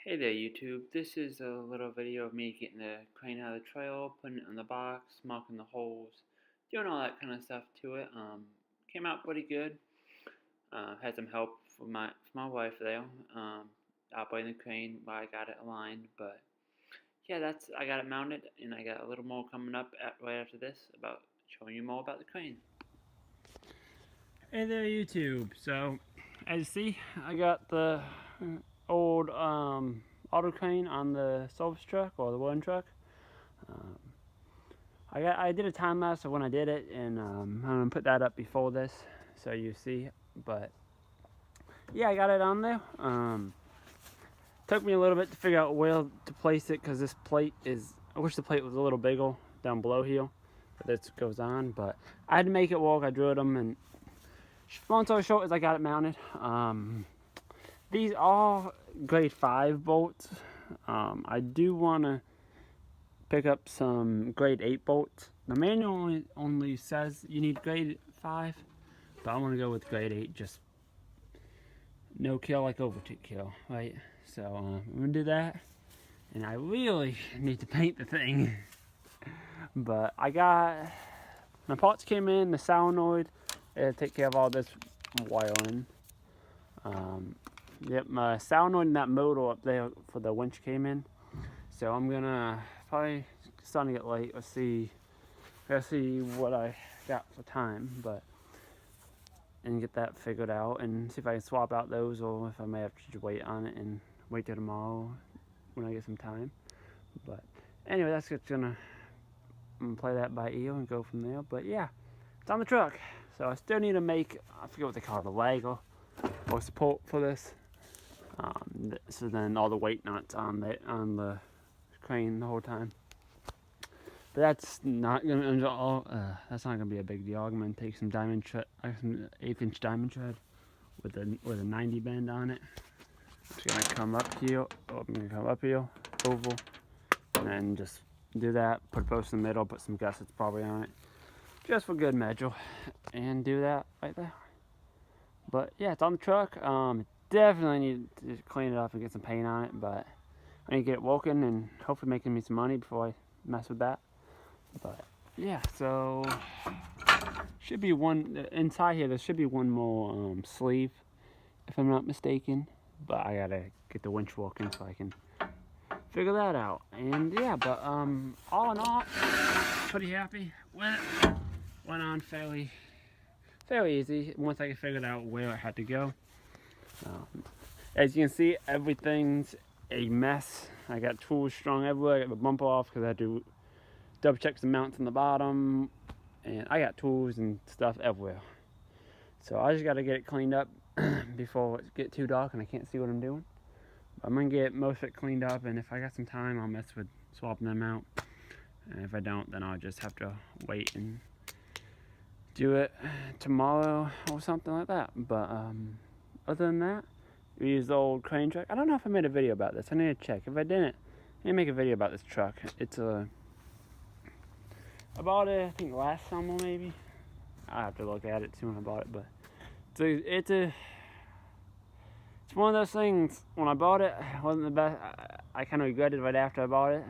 Hey there YouTube, this is a little video of me getting the crane out of the trailer, putting it in the box, marking the holes, doing all that kind of stuff to it. Came out pretty good. Had some help from my wife there, operating the crane while I got it aligned, but yeah, I got it mounted, and I got a little more coming up right after this about showing you more about the crane. Hey there YouTube, so as you see I got the old auto crane on the service truck or the welding truck. I did a time lapse of when I did it, and I'm gonna put that up before this so you see. But yeah, I got it on there. Took me a little bit to figure out where to place it because this plate is, I wish the plate was a little bigger down below here, but this goes on. But I had to make it work. I drilled them, and long story short is I got it mounted. These are grade 5 bolts. I do want to pick up some grade 8 bolts. The manual only says you need grade 5, but I want to go with grade 8, just no kill like overtake kill, right? So I'm going to do that, and I really need to paint the thing. But I got, my parts came in, the solenoid, it'll take care of all this wiring. Yep, my solenoid and that motor up there for the winch came in. So I'm gonna probably, starting to get late. Let's see what I got for time, and get that figured out and see if I can swap out those, or if I may have to wait on it and wait till tomorrow when I get some time. But anyway, that's just gonna play that by ear and go from there. But yeah, it's on the truck. So I still need to make, I forget what they call it, a leg or support for this. So then all the weight nuts on the crane the whole time. But that's not gonna be a big deal. I'm gonna take some diamond thread, some 1/8" diamond thread with a 90 bend on it. I'm just gonna come up here. I'm gonna come up here, oval, and then just do that. Put both in the middle. Put some gussets probably on it, just for good measure, and do that right there. But yeah, it's on the truck. Definitely need to clean it up and get some paint on it, but I need to get it working and hopefully making me some money before I mess with that. But yeah, so should be one inside here. There should be one more sleeve, if I'm not mistaken. But I gotta get the winch working so I can figure that out. And yeah, but all in all, pretty happy with it. Went on fairly easy once I figured out where I had to go. As you can see, everything's a mess. I got tools strung everywhere. I got the bumper off because I had to double check some mounts on the bottom, and I got tools and stuff everywhere. So I just got to get it cleaned up before it gets too dark and I can't see what I'm doing. But I'm gonna get most of it cleaned up, and if I got some time, I'll mess with swapping them out. And if I don't, then I'll just have to wait and do it tomorrow or something like that. But other than that, we use the old crane truck. I don't know if I made a video about this. I need to check. If I didn't, I need to make a video about this truck. It's I bought it, I think last summer maybe. I have to look at it, see when I bought it. But it's one of those things. When I bought it, it wasn't the best. I kind of regretted right after I bought it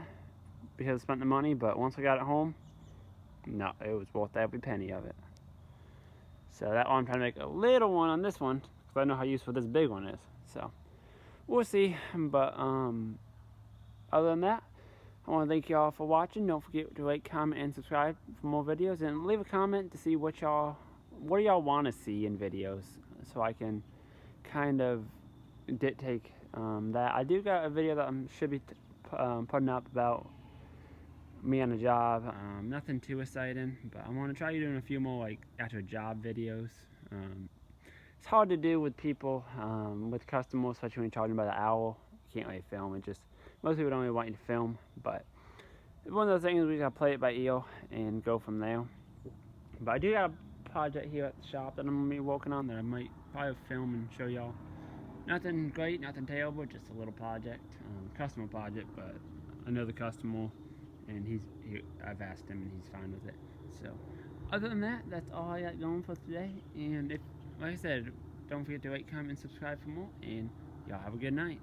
because I spent the money. But once I got it home, no, it was worth every penny of it. So that's why I'm trying to make a little one on this one, because I know how useful this big one is. So we'll see. But other than that, I want to thank y'all for watching. Don't forget to like, comment, and subscribe for more videos, and leave a comment to see what do y'all want to see in videos, so I can kind of dictate that. I do got a video that I should be putting up about me on a job. Nothing too exciting, but I want to try doing a few more like actual job videos. It's hard to do with people, with customers, especially when you're charging by the hour. You can't really film it. Just most people don't really want you to film, but it's one of those things we gotta play it by ear and go from there. But I do got a project here at the shop that I'm gonna be working on that I might probably film and show y'all. Nothing great, nothing terrible, just a little project, customer project. But I know the customer, and I've asked him, and he's fine with it. So other than that, that's all I got going for today. And if, like I said, don't forget to like, comment, and subscribe for more. And y'all have a good night.